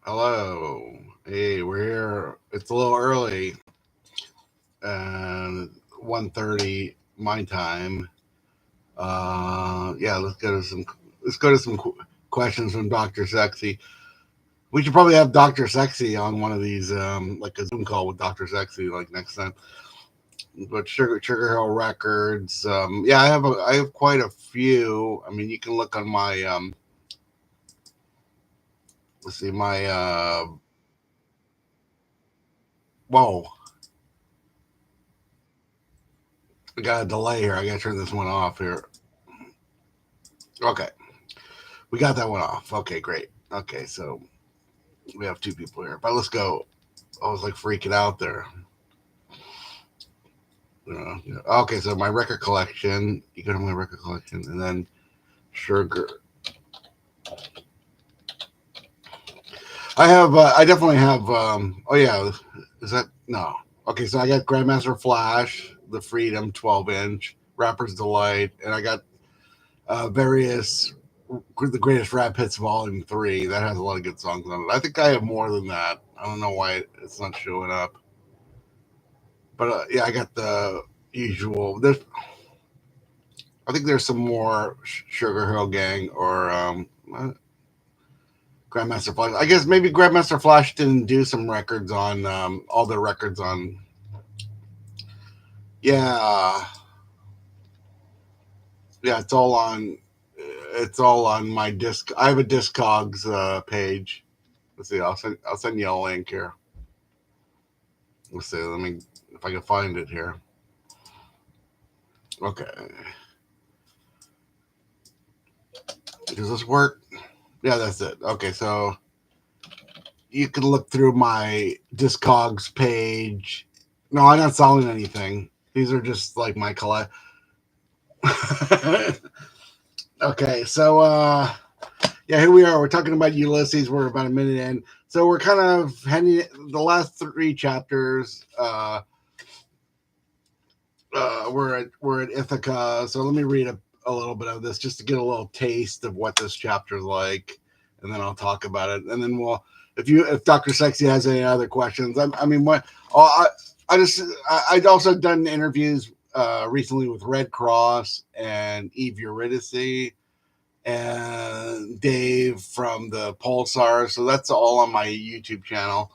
Hello. Hey, we're here. It's a little early. And 1:30 my time. Yeah, let's go to some questions from Dr. Sexy. We should probably have Dr. Sexy on one of these like a Zoom call with Dr. Sexy like next time. But Sugar Hill Records. Yeah, I have quite a few. I mean, you can look on my let's see my whoa, I got a delay here. I got to turn this one off here. Okay. We got that one off. Okay, great. Okay, so we have two people here, but let's go. I was like freaking out there. Okay, so my record collection. You go to my record collection, and then sugar. I have. I definitely have. Oh yeah, is that no? Okay, so I got Grandmaster Flash, the Freedom 12-inch, Rapper's Delight, and I got various the greatest rap hits volume 3 that has a lot of good songs on it. I think I have more than that. I don't know why it's not showing up, but yeah, I got the usual. I think there's some more Sugar Hill Gang or Grandmaster Flash. I guess maybe Grandmaster Flash didn't do some records on all the records on. Yeah, yeah, it's all on. It's all on my disc. I have a Discogs page. Let's see. I'll send you a link here. Let's see. Let me if I can find it here. Okay. Does this work? Yeah, that's it. Okay, so you can look through my Discogs page. No, I'm not selling anything. These are just like my collect. Okay, so yeah, here we are. We're talking about Ulysses. We're about a minute in. So we're kind of heading the last three chapters. We're at Ithaca. So let me read a little bit of this just to get a little taste of what this chapter is like, and then I'll talk about it. And then if Dr. Sexy has any other questions, I mean, what oh, I'd also done interviews recently with Red Cross and Eve Eurydice and Dave from the Pulsar. So that's all on my YouTube channel.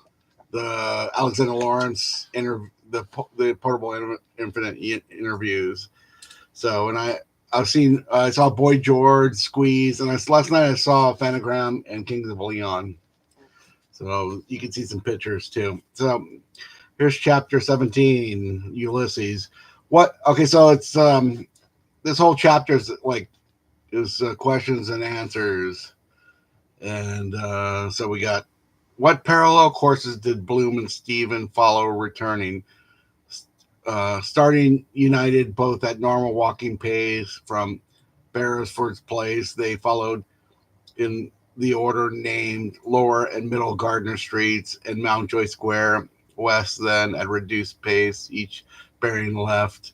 The Alexander Lawrence the portable infinite interviews. So and I saw Boy George Squeeze, and last night I saw Phanogram and Kings of Leon. So you can see some pictures too. So here's chapter 17, Ulysses. What? Okay, so it's this whole chapter is questions and answers, and so we got what parallel courses did Bloom and Stephen follow returning? Starting united both at normal walking pace from Beresford's Place, they followed in the order named Lower and Middle Gardner Streets and Mountjoy Square, west then at reduced pace, each bearing left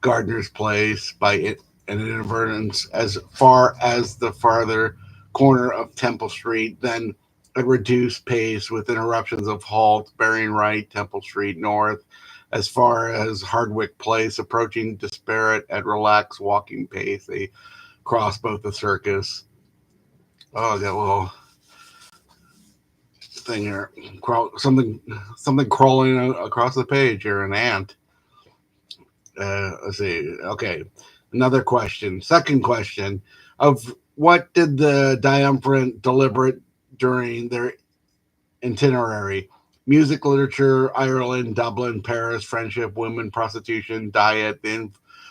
Gardner's Place by an inadvertence as far as the farther corner of Temple Street, then a reduced pace with interruptions of halt bearing right Temple Street north as far as Hardwick Place, approaching disparate at relaxed walking pace. They cross both the circus. Oh, that little thing here, something crawling across the page here, an ant. Let's see. Okay, another question. Second question of what did the triumvirate deliberate during their itinerary? Music, literature, Ireland, Dublin, Paris, friendship, women, prostitution, diet, the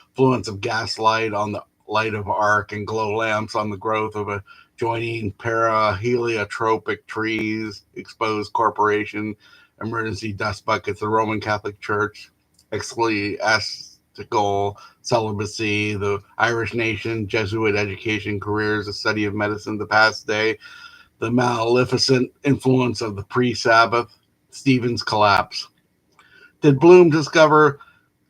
influence of gaslight on the light of arc and glow lamps on the growth of adjoining paraheliotropic trees, exposed corporation, emergency dust buckets, the Roman Catholic Church, ecclesiastical celibacy, the Irish nation, Jesuit education, careers, the study of medicine, the past day, the maleficent influence of the pre-Sabbath, Stephen's collapse. Did Bloom discover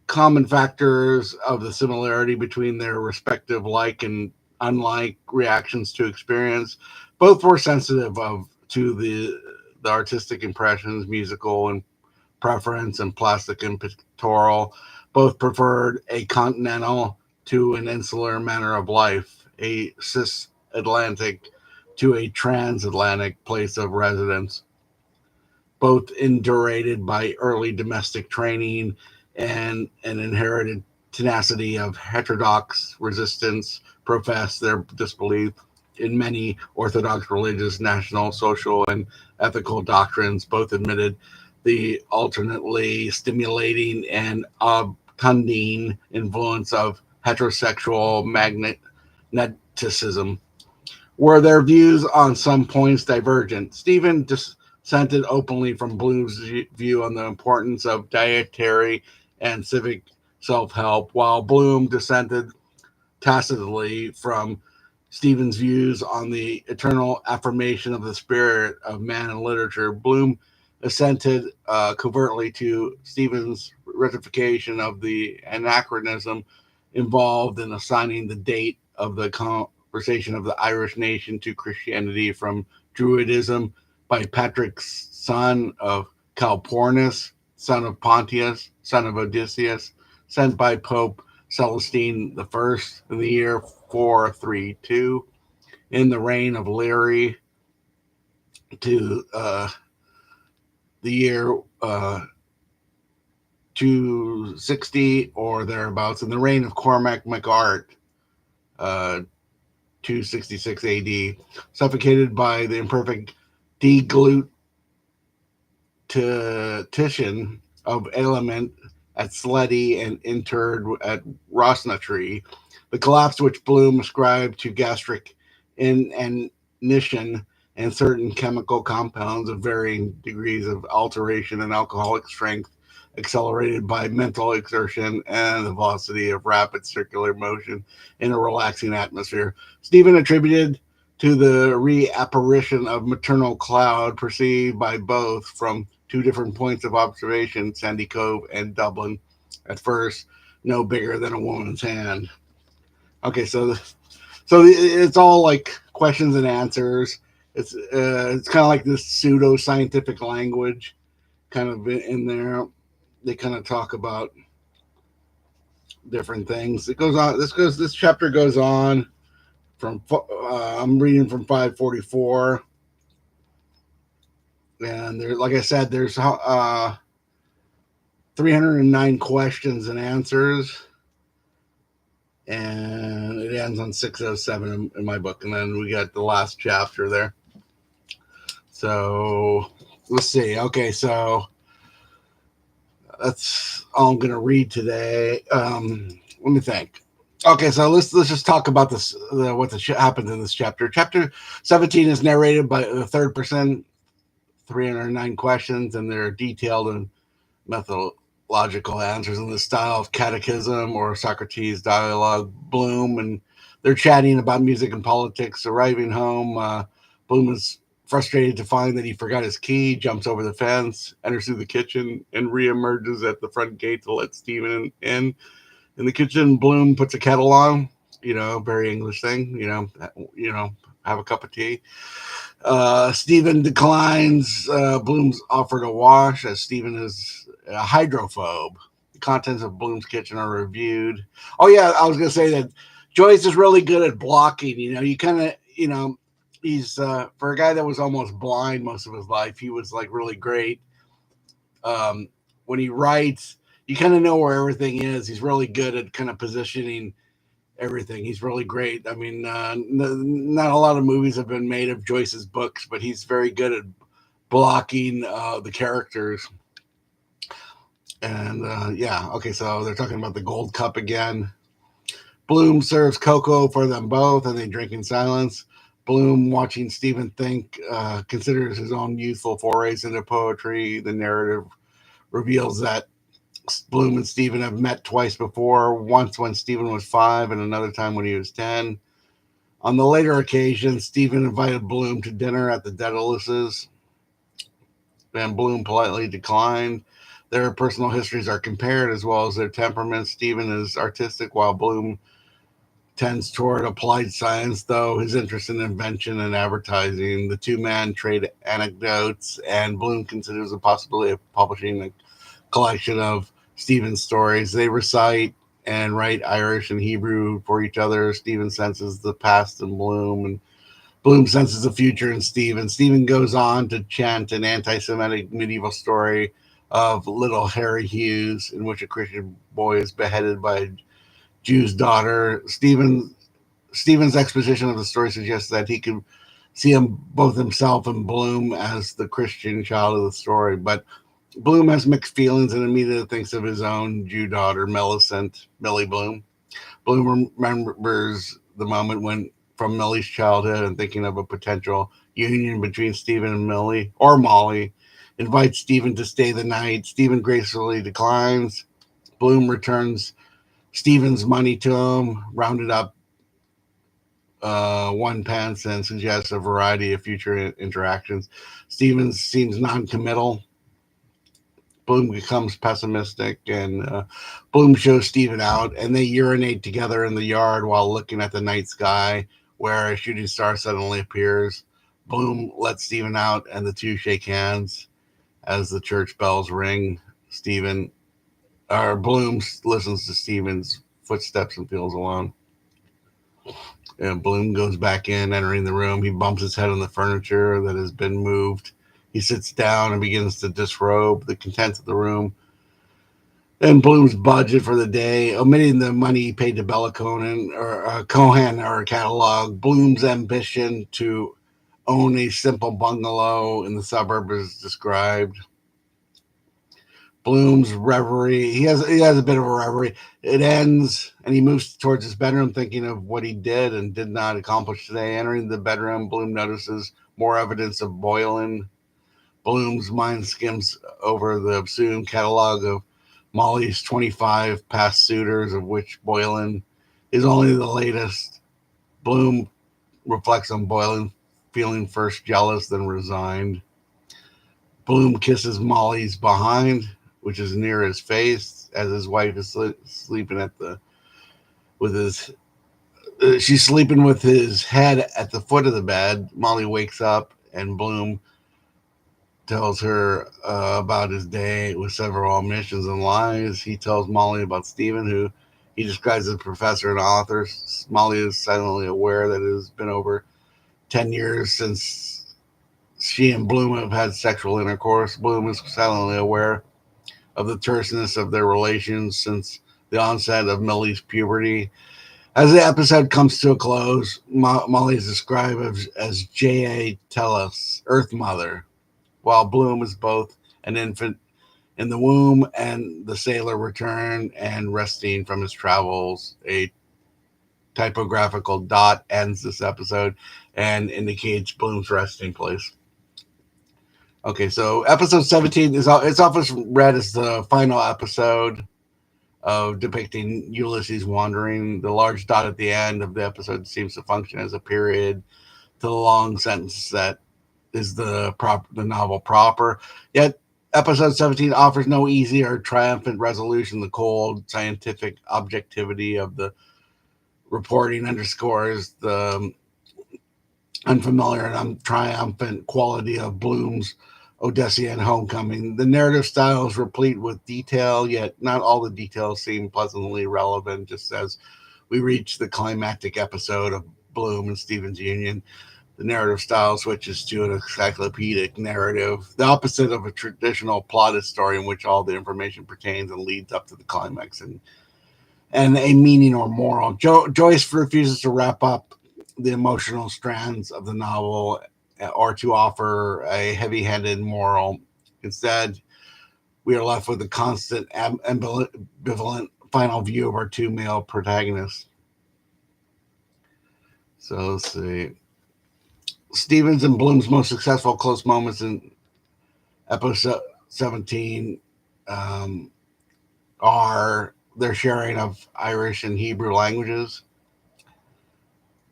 common factors of the similarity between their respective like and unlike reactions to experience? Both were sensitive to the the artistic impressions, musical and preference, and plastic and pictorial, both preferred a continental to an insular manner of life, a cis-Atlantic to a transatlantic place of residence, both indurated by early domestic training and an inherited tenacity of heterodox resistance, profess their disbelief in many orthodox religious, national, social, and ethical doctrines, both admitted the alternately stimulating and obtunding influence of heterosexual magnetism. Were their views on some points divergent? Stephen dissented openly from Bloom's view on the importance of dietary and civic self help, while Bloom dissented tacitly from Stephen's views on the eternal affirmation of the spirit of man in literature. Bloom assented covertly to Stephen's ratification of the anachronism involved in assigning the date of the conversation of the Irish nation to Christianity from Druidism by Patrick's son of Calpurnius, son of Pontius, son of Odysseus, sent by Pope Celestine I in the year 432, in the reign of Leary to the year 260 or thereabouts, in the reign of Cormac MacArt, 266 AD, suffocated by the imperfect deglutition of aliment at Sletty and interred at Rosnatry. The collapse which Bloom ascribed to gastric inanition and certain chemical compounds of varying degrees of alteration and alcoholic strength, accelerated by mental exertion and the velocity of rapid circular motion in a relaxing atmosphere. Stephen attributed to the reapparition of maternal cloud perceived by both from two different points of observation, Sandy Cove and Dublin, at first no bigger than a woman's hand. Okay, so it's all like questions and answers. It's kind of like this pseudo scientific language, kind of in there. They kind of talk about different things. It goes on. This chapter goes on from. I'm reading from 544, and there, like I said, there's 309 questions and answers, and it ends on 607 in my book, and then we got the last chapter there. So let's see. Okay, so that's all I'm going to read today. Let me think. Okay, so let's just talk about this. What happens in this chapter. Chapter 17 is narrated by the third person. 309 questions, and they're detailed and methodological answers in the style of catechism or Socrates dialogue. Bloom and they're chatting about music and politics. Arriving home, Bloom is frustrated to find that he forgot his key, jumps over the fence, enters through the kitchen, and reemerges at the front gate to let Stephen in. In the kitchen, Bloom puts a kettle on, very English thing, have a cup of tea. Stephen declines Bloom's offer to wash, as Stephen is a hydrophobe. The contents of Bloom's kitchen are reviewed. Oh, yeah, I was going to say that Joyce is really good at blocking. You kind of, he's, for a guy that was almost blind most of his life, he was like really great. When he writes, you kind of know where everything is. He's really good at kind of positioning everything. He's really great. I mean, not a lot of movies have been made of Joyce's books, but he's very good at blocking the characters. And okay, so they're talking about the gold cup again. Bloom serves cocoa for them both, and they drink in silence. Bloom, watching Stephen think, considers his own youthful forays into poetry. The narrative reveals that Bloom and Stephen have met twice before, once when Stephen was 5 and another time when he was 10. On the later occasion, Stephen invited Bloom to dinner at the Ulysses, and Bloom politely declined. Their personal histories are compared as well as their temperaments. Stephen is artistic while Bloom tends toward applied science, though his interest in invention and advertising. The two men trade anecdotes, and Bloom considers the possibility of publishing a collection of Stephen's stories. They recite and write Irish and Hebrew for each other. Stephen senses the past in Bloom, and Bloom senses the future in Stephen. Stephen goes on to chant an anti Semitic medieval story of Little Harry Hughes, in which a Christian boy is beheaded by a Jew's daughter. Stephen's exposition of the story suggests that he could see him both himself and Bloom as the Christian child of the story, but Bloom has mixed feelings and immediately thinks of his own Jew daughter, Millie Bloom. Bloom remembers the moment when from Millie's childhood and thinking of a potential union between Stephen and Millie or Molly, invites Stephen to stay the night. Stephen gracefully declines. Bloom returns Stephen's money to him, rounded up one pence, and suggests a variety of future interactions. Stephen seems non-committal. Bloom becomes pessimistic, and Bloom shows Stephen out, and they urinate together in the yard while looking at the night sky, where a shooting star suddenly appears. Bloom lets Stephen out, and the two shake hands as the church bells ring. Bloom listens to Stephen's footsteps and feels alone. And Bloom goes back in, entering the room. He bumps his head on the furniture that has been moved. He sits down and begins to disrobe the contents of the room and Bloom's budget for the day, omitting the money he paid to Bella Cohen or a catalog. Bloom's ambition to own a simple bungalow in the suburb is described. Bloom's reverie. He has a bit of a reverie. It ends, and he moves towards his bedroom, thinking of what he did and did not accomplish today. Entering the bedroom, Bloom notices more evidence of Boylan. Bloom's mind skims over the obscene catalog of Molly's 25 past suitors, of which Boylan is only the latest. Bloom reflects on Boylan, feeling first jealous, then resigned. Bloom kisses Molly's behind, which is near his face, as his wife is sleeping with his. She's sleeping with his head at the foot of the bed. Molly wakes up, and Bloom tells her about his day with several omissions and lies. He tells Molly about Stephen, who he describes as a professor and author. Molly is silently aware that it has been over 10 years since she and Bloom have had sexual intercourse. Bloom is silently aware of the terseness of their relations since the onset of Millie's puberty. As the episode comes to a close, Molly is described as J.A. Tellus, Earth Mother, while Bloom is both an infant in the womb and the sailor returned and resting from his travels. A typographical dot ends this episode and indicates Bloom's resting place. Okay, so episode 17 it's often read as the final episode of depicting Ulysses wandering. The large dot at the end of the episode seems to function as a period to the long sentence that is the novel proper. Yet episode 17 offers no easy or triumphant resolution. The cold scientific objectivity of the reporting underscores the unfamiliar and triumphant quality of Bloom's Odyssey and Homecoming. The narrative style is replete with detail, yet not all the details seem pleasantly relevant. Just as we reach the climactic episode of Bloom and Stephen's union, the narrative style switches to an encyclopedic narrative, the opposite of a traditional plotted story in which all the information pertains and leads up to the climax and a meaning or moral. Joyce refuses to wrap up the emotional strands of the novel or to offer a heavy-handed moral. Instead, we are left with a constant ambivalent final view of our two male protagonists. So let's see. Stevens and Bloom's most successful close moments in episode 17 are their sharing of Irish and Hebrew languages.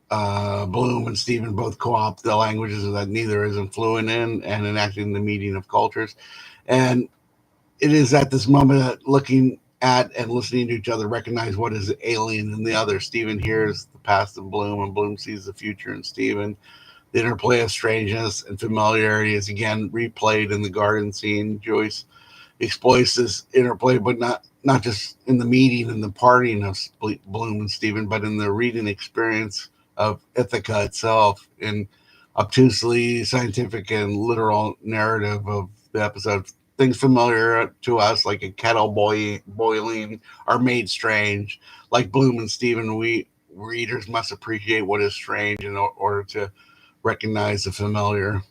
Bloom and Stephen both co-opt the languages that neither is fluent in and enacting the meeting of cultures. And it is at this moment that looking at and listening to each other recognize what is alien in the other. Stephen hears the past in Bloom, and Bloom sees the future in Stephen. The interplay of strangeness and familiarity is again replayed in the garden scene. Joyce exploits this interplay, but not just in the meeting and the parting of Bloom and Stephen, but in the reading experience of Ithaca itself, in obtusely scientific and literal narrative of the episode. Things familiar to us, like a kettle boiling, are made strange. Like Bloom and Stephen, we readers must appreciate what is strange in order to recognize the familiar.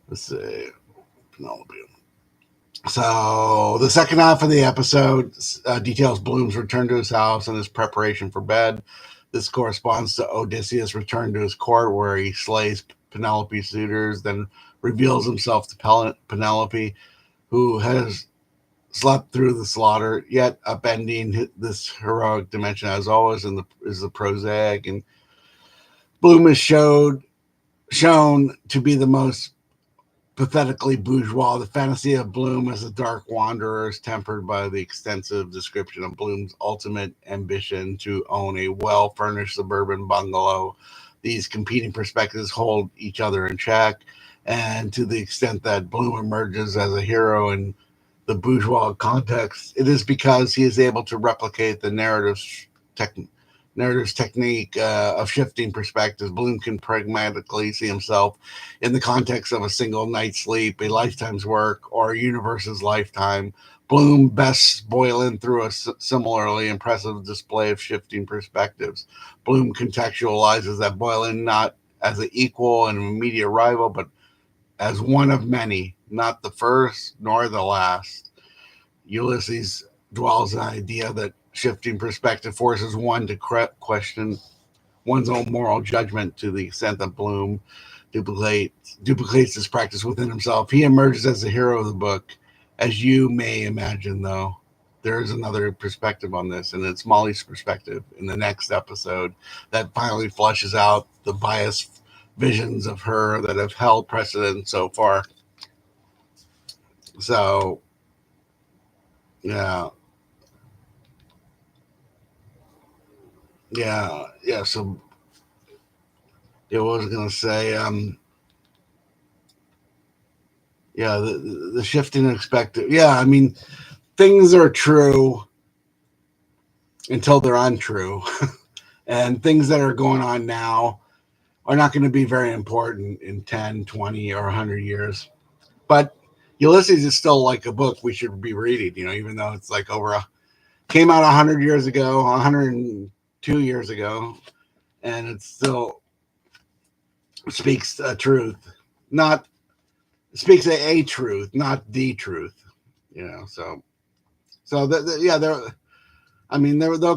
Let's see. Penelope. So the second half of the episode details Bloom's return to his house and his preparation for bed. This corresponds to Odysseus' return to his court, where he slays Penelope's suitors, then reveals himself to Penelope, who has slept through the slaughter, yet upending this heroic dimension as always is the prosaic. And Bloom is shown to be the most pathetically bourgeois. The fantasy of Bloom as a dark wanderer is tempered by the extensive description of Bloom's ultimate ambition to own a well-furnished suburban bungalow. These competing perspectives hold each other in check, and to the extent that Bloom emerges as a hero in the bourgeois context, it is because he is able to replicate the narrative's technique of shifting perspectives. Bloom can pragmatically see himself in the context of a single night's sleep, a lifetime's work, or a universe's lifetime. Bloom bests Boylan through a similarly impressive display of shifting perspectives. Bloom contextualizes that Boylan not as an equal and immediate rival, but as one of many, not the first nor the last. Ulysses dwells on the idea that shifting perspective forces one to question one's own moral judgment to the extent that Bloom duplicates this practice within himself. He emerges as the hero of the book. As you may imagine, though, there is another perspective on this, and it's Molly's perspective in the next episode that finally flushes out the biased visions of her that have held precedent so far. So, yeah. So, yeah, what was I going to say? The shifting expected. Yeah, I mean, things are true until they're untrue. And things that are going on now are not going to be very important in 10, 20, or 100 years. But Ulysses is still like a book we should be reading, even though it's like came out 100 years ago, 102 years ago, and it still speaks a truth. Not speaks a truth, not the truth. There'll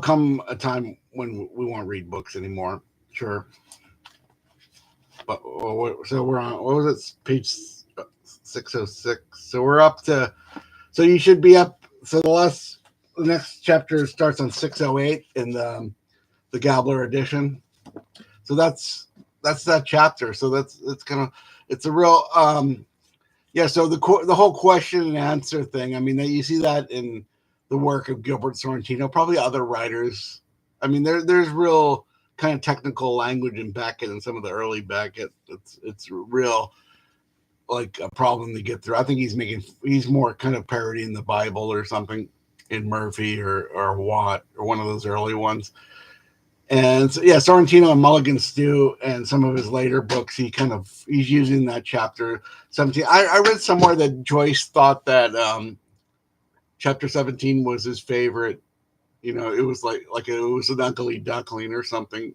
come a time when we won't read books anymore. Sure, but so we're on. What was it? Page 606. So we're up to. So you should be up. So the next chapter starts on 608 in the Gabler edition. So that's that chapter. So it's a real so the whole question and answer thing. I mean, that you see that in the work of Gilbert Sorrentino, probably other writers. I mean, there's real kind of technical language in Beckett and some of the early Beckett. It's real like a problem to get through. I think he's more kind of parodying the Bible or something in Murphy or Watt or one of those early ones. And so, Sorrentino and Mulligan Stew and some of his later books, he's using that chapter 17. I read somewhere that Joyce thought that chapter 17 was his favorite. It was like it was an ugly duckling or something.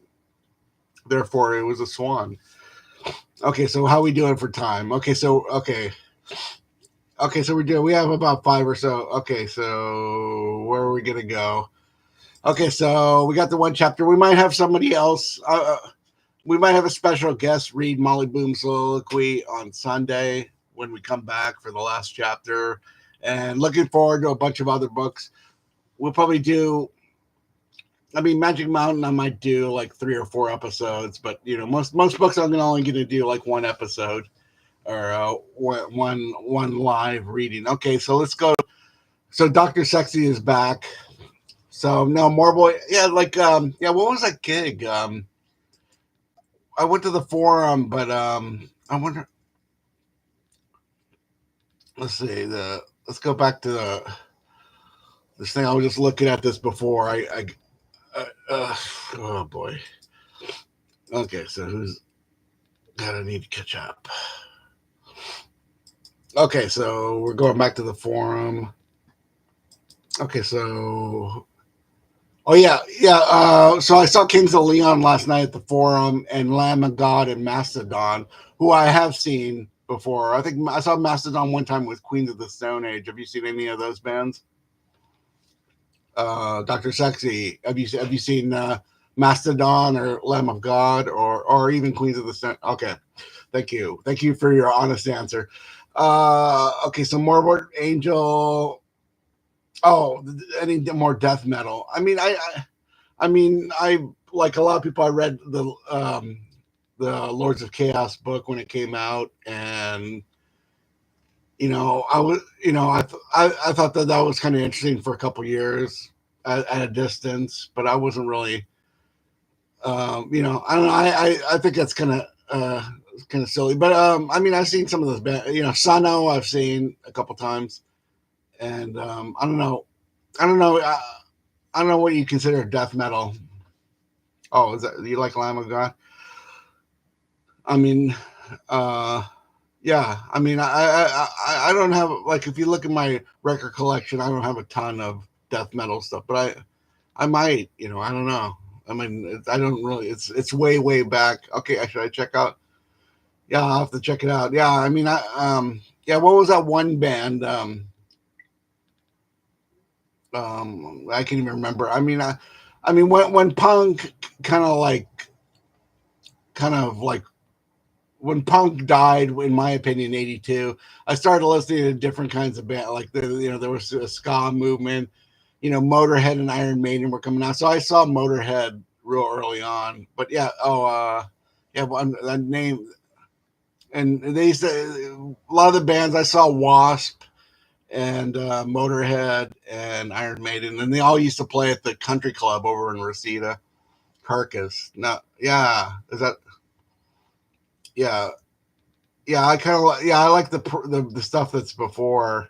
Therefore, it was a swan. Okay, so how we doing for time? Okay, so we have about 5 or so. Okay, so where are we gonna go? Okay, so we got the one chapter. We might have somebody else. We might have a special guest read Molly Bloom's soliloquy on Sunday when we come back for the last chapter. And looking forward to a bunch of other books. We'll probably do. I mean, Magic Mountain, I might do like 3 or 4 episodes, but most books I'm only going to do like 1 episode or one live reading. Okay, so let's go. So Dr. Sexy is back. So no more boy. Yeah, like yeah. What was that gig? I went to the forum, but I wonder. Let's see. Let's go back to this thing. I was just looking at this before. Oh boy. Okay, so who's gotta need to catch up? Okay, so we're going back to the forum. Okay, so oh yeah, yeah. So I saw Kings of Leon last night at the Forum, and Lamb of God and Mastodon, who I have seen before. I think I saw Mastodon one time with Queens of the Stone Age. Have you seen any of those bands? Doctor Sexy, have you seen Mastodon or Lamb of God or even Queens of the Stone? Okay, thank you for your honest answer. Okay, so Morbid Angel. Oh, any more death metal? I mean, I like a lot of people. I read the Lords of Chaos book when it came out, and I was, I thought that was kind of interesting for a couple years at a distance, but I wasn't really, I don't know. I think that's kind of silly, but I mean, I've seen some of those bands. Sano, I've seen a couple times, and I don't know, I don't know, I don't know what you consider death metal. Oh, is that you like Lamb of God? I mean, uh, yeah. I mean, I don't have like if you look at my record collection, I don't have a ton of death metal stuff, but I might. I don't know. I mean, I don't really. It's way back. Okay, should I check out? Yeah, I'll have to check it out. Yeah, I mean, yeah. What was that one band? I can't even remember. I mean, when punk kind of like kind of like when punk died, in my opinion, '82, I started listening to different kinds of band. Like there was a ska movement. Motorhead and Iron Maiden were coming out, so I saw Motorhead real early on. But yeah, yeah, one that name, and they used to, a lot of the bands I saw Wasp and Motorhead and Iron Maiden, and they all used to play at the country club over in Reseda, Carcass. No, yeah, is that yeah. Yeah, I kind of yeah, I like the stuff that's before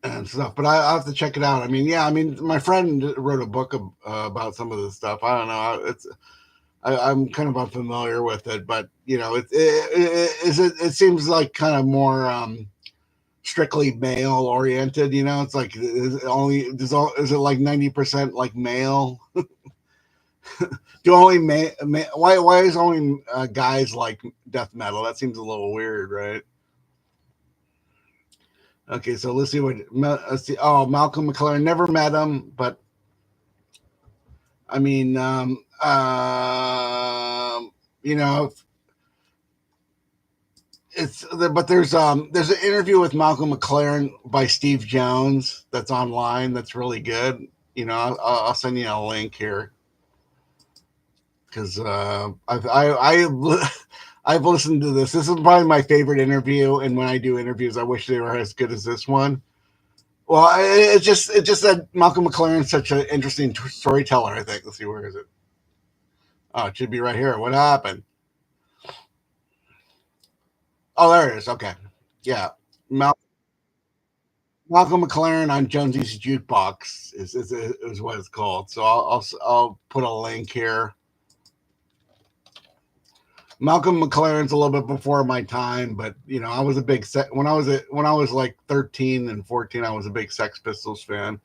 and stuff, but I have to check it out. I mean, yeah, I mean, my friend wrote a book about some of this stuff. I don't know, I'm kind of unfamiliar with it, but it seems like kind of more strictly male oriented. It's like is it like 90% like male? Do only why is only guys like death metal? That seems a little weird, right? Okay, so let's see let's see. Oh, Malcolm McLaren. Never met him, but I mean, you know, there's an interview with Malcolm McLaren by Steve Jones that's online. That's really good. I'll send you a link here because I've listened to this. This is probably my favorite interview, and when I do interviews, I wish they were as good as this one. Well, it's just that Malcolm McLaren's such an interesting storyteller. I think. Let's see, where is it? Oh, it should be right here. What happened? Oh, there it is. Okay, yeah. Mal- Malcolm McLaren on Jonesy's Jukebox is what it's called. So I'll put a link here. Malcolm McLaren's a little bit before my time, but I was a big when I was like 13 and 14, I was a big Sex Pistols fan.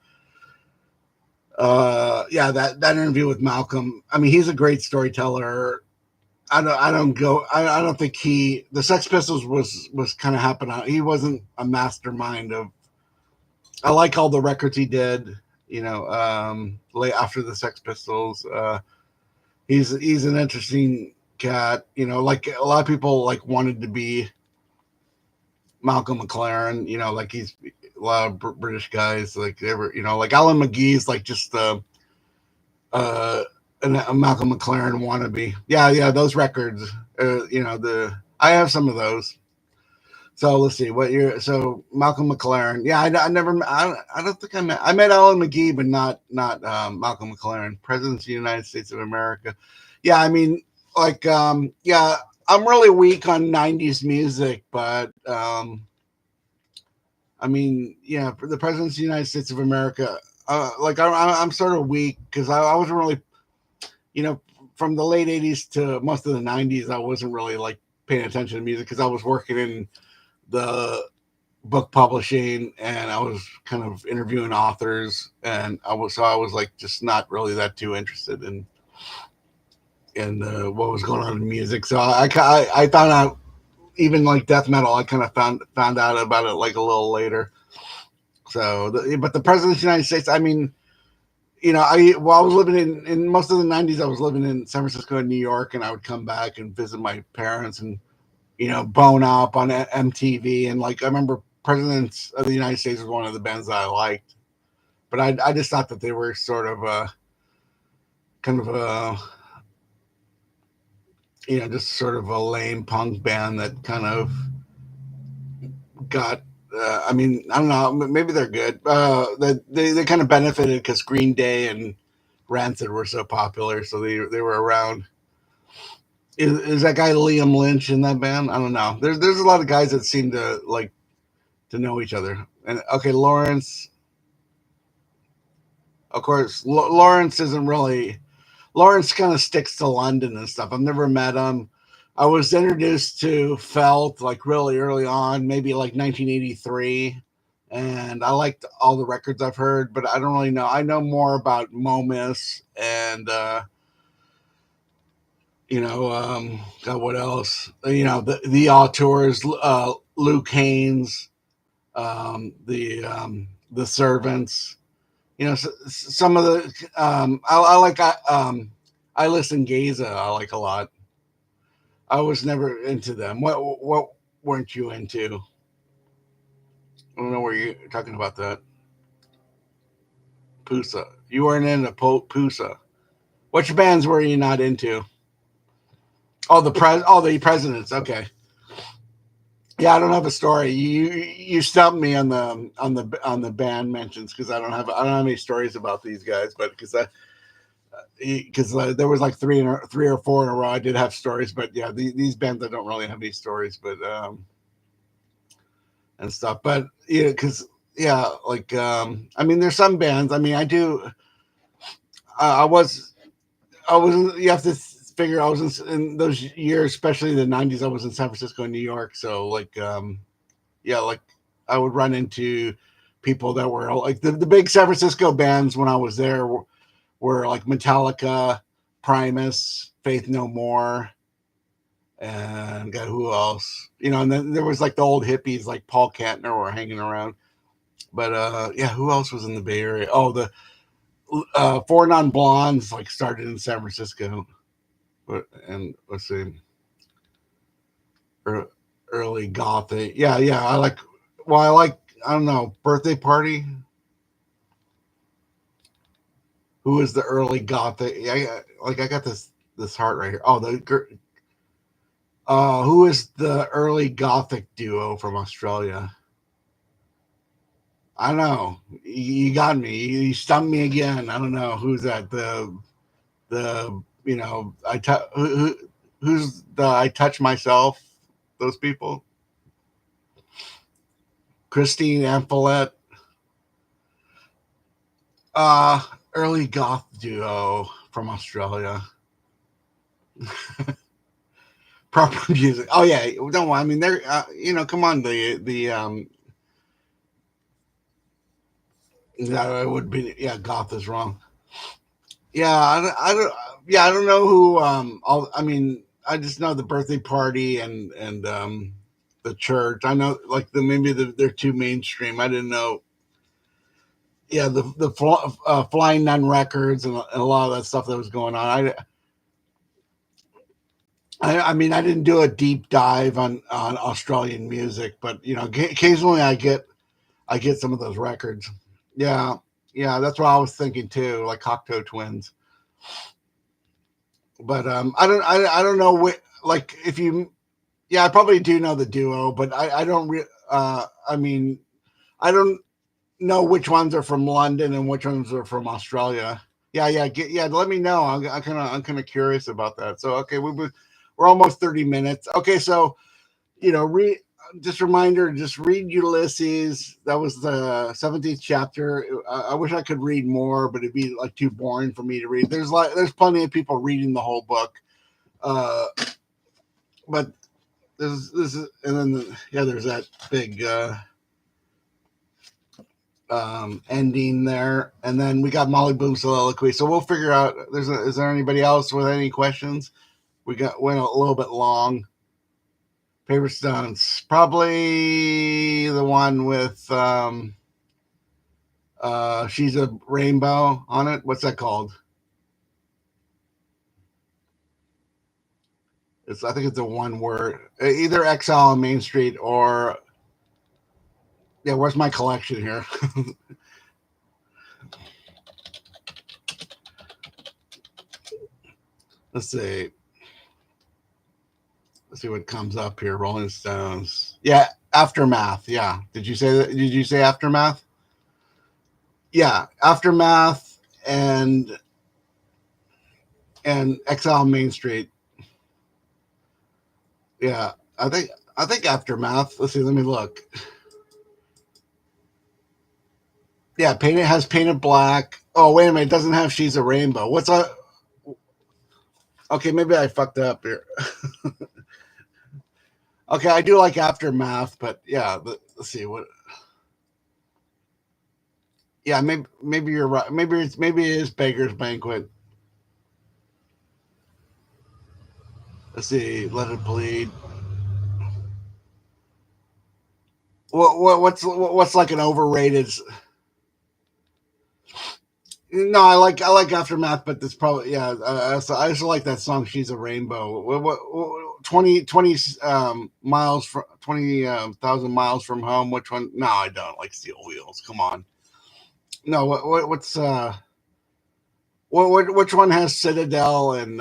Yeah, that interview with Malcolm. I mean, he's a great storyteller. I don't think the Sex Pistols was kind of happening. He wasn't a mastermind of. I like all the records he did. Late after the Sex Pistols. He's an interesting cat. Like a lot of people like wanted to be Malcolm McLaren. Like he's a lot of British guys like they were. Like Alan McGee's like just uh, a Malcolm McLaren wannabe. Yeah, those records. I have some of those. So let's see what year. So Malcolm McLaren. Yeah, I never. I don't think I met. I met Alan McGee, but not Malcolm McLaren, President of the United States of America. Yeah, I mean, like, yeah, I'm really weak on '90s music, but I mean, yeah, for the President of the United States of America. Like I'm sort of weak because I wasn't really, you know, from the late '80s to most of the '90s. I wasn't really like paying attention to music because I was working in the book publishing and I was kind of interviewing authors and I was like just not really that too interested in what was going on in music. So I found out even like death metal. I kind of found out about it like a little later. So, but the president of the United States. I mean, I was living in most of the '90s. I was living in San Francisco and New York, and I would come back and visit my parents and bone up on MTV. And like I remember Presidents of the United States was one of the bands that I liked, but I just thought that they were sort of a kind of a just sort of a lame punk band that kind of got. I mean, I don't know. Maybe they're good. That they kind of benefited because Green Day and Rancid were so popular, so they were around. Is that guy Liam Lynch in that band? I don't know. There's a lot of guys that seem to like to know each other. And okay, Lawrence. Of course, Lawrence isn't really. Lawrence kind of sticks to London and stuff. I've never met him. I was introduced to Felt like really early on, maybe like 1983, and I liked all the records I've heard, but I don't really know. I know more about Momus and God, what else? The auteurs, Luke Haynes, the Servants. Some of the I like I listen Gaza. I like a lot. I was never into them. What weren't you into? I don't know where you're talking about that. Pusa. You weren't into Pusa. Which bands were you not into? Oh, the presidents. Okay. Yeah, I don't have a story. You stumped me on the band mentions because I don't have any stories about these guys, but because there was like three or four in a row. I did have stories, but yeah, these bands I don't really have any stories, but and stuff. But yeah, because yeah, like I mean, there's some bands. I mean, I do. I was I was. You have to figure I was in those years, especially the '90s. I was in San Francisco and New York, so like yeah, like I would run into people that were like the big San Francisco bands when I was there were like Metallica, Primus, Faith No More, and God, who else? And then there was like the old hippies like Paul Kantner were hanging around. But yeah, who else was in the Bay Area? Oh, the Four Non Blondes like started in San Francisco, and let's see, early gothic. Yeah, yeah, I like. Well, I like. I don't know, birthday party. Who is the early gothic? Yeah, like I got this heart right here. Oh, who is the early gothic duo from Australia? I don't know. You got me. You stumped me again. I don't know who's that. The who's the I touch myself. Those people. Christine Amphlett. Uh, Early goth duo from Australia. Proper music. Oh yeah, don't. I mean, they're come on, the that would be, yeah. Goth is wrong. Yeah, I don't. Yeah, I don't know who. I mean, I just know the birthday party and the church. I know like maybe they're too mainstream. I didn't know. Yeah, the Flying Nun records and a lot of that stuff that was going on. I mean, I didn't do a deep dive on Australian music, but occasionally I get some of those records. Yeah, yeah, that's what I was thinking too, like Cocteau Twins. But I don't know what, like if you. Yeah, I probably do know the duo, but I don't. I mean, I don't know which ones are from London and which ones are from Australia. Yeah. Let me know. I'm kind of curious about that. So okay, we're almost 30 minutes. Okay, so read. Just reminder, just read Ulysses. That was the 17th chapter. I wish I could read more, but it'd be like too boring for me to read. There's plenty of people reading the whole book, uh, but this is, and then there's that big ending there, and then we got Molly Bloom's soliloquy. So we'll figure out. Is there anybody else with any questions? Went a little bit long. Paper Stones, probably the one with she's a rainbow on it. What's that called? I think it's a one word. Either Exile on Main Street or yeah. Where's my collection here? Let's see. Let's see what comes up here. Rolling Stones. Yeah, Aftermath. Yeah. Did you say that? Did you say Aftermath? Yeah, Aftermath and Exile on Main Street. Yeah, I think Aftermath. Let's see. Let me look. Yeah, painted has painted black. Oh wait a minute, it doesn't have She's a Rainbow. What's on? Okay, maybe I fucked up here. Okay, I do like Aftermath, but yeah, let's see what. Yeah, maybe you're right. Maybe it is Baker's Banquet. Let's see. Let It Bleed. What's like an overrated? No, I like Aftermath, but that's probably yeah. I also like that song. She's a Rainbow. What 20 miles from 20,000 miles from home. Which one? No, I don't like Steel Wheels. Come on. No, what's which one has Citadel and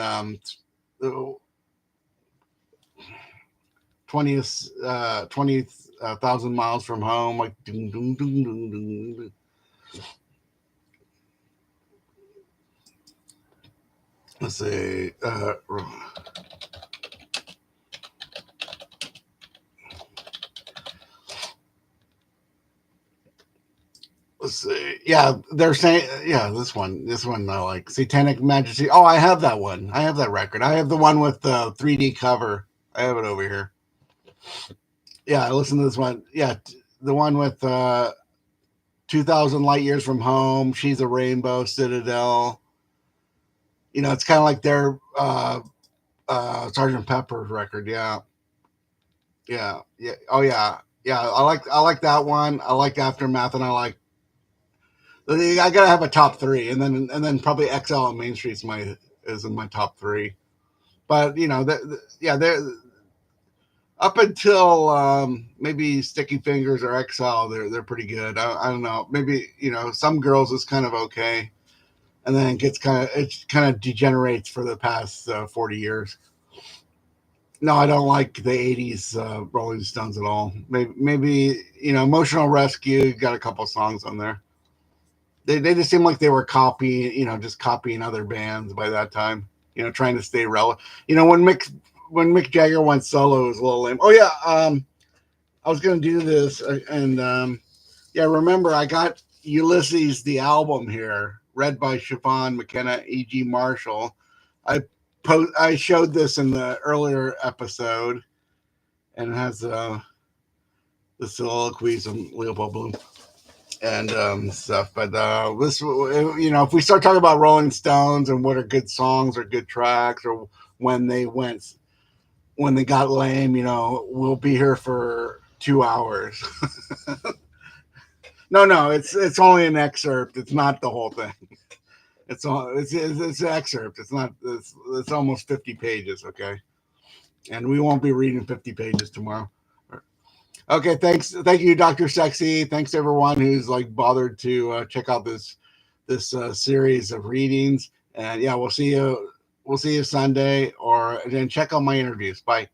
20,000 miles from home? Like ding, ding, ding, ding, ding. Let's see. Let's see. Yeah, they're saying yeah, this one I like. Satanic Majesty. Oh, I have that one. I have that record. I have the one with the 3D cover. I have it over here. Yeah, I listen to this one. Yeah, the one with 2000 light years from home, She's a Rainbow, Citadel. It's kind of like their Sergeant Pepper's record. Yeah. Yeah. Oh yeah. Yeah, I like that one. I like Aftermath, and I gotta have a top three, and then probably XL on Main Street's is in my top three. But yeah, they're up until maybe Sticky Fingers or XL, they're pretty good. I don't know. Maybe some girls is kind of okay, and then it kind of degenerates for the past 40 years. No, I don't like the '80s Rolling Stones at all. Maybe Emotional Rescue got a couple songs on there. They just seem like they were copying, just copying other bands by that time. Trying to stay relevant. When Mick Jagger went solo, it was a little lame. Oh yeah, I was gonna do this, and yeah, remember I got Ulysses the album here, read by Siobhan McKenna, E.G. Marshall. I showed this in the earlier episode, and it has the soliloquies of Leopold Bloom and stuff. But this, if we start talking about Rolling Stones and what are good songs or good tracks, or when they got lame, we'll be here for 2 hours. No, it's only an excerpt. It's not the whole thing. It's an excerpt. It's not. It's almost 50 pages. Okay, and we won't be reading 50 pages tomorrow. Okay, thanks. Thank you, Dr. Sexy. Thanks everyone who's bothered to check out this series of readings. And yeah, we'll see you Sunday, or then check out my interviews. Bye.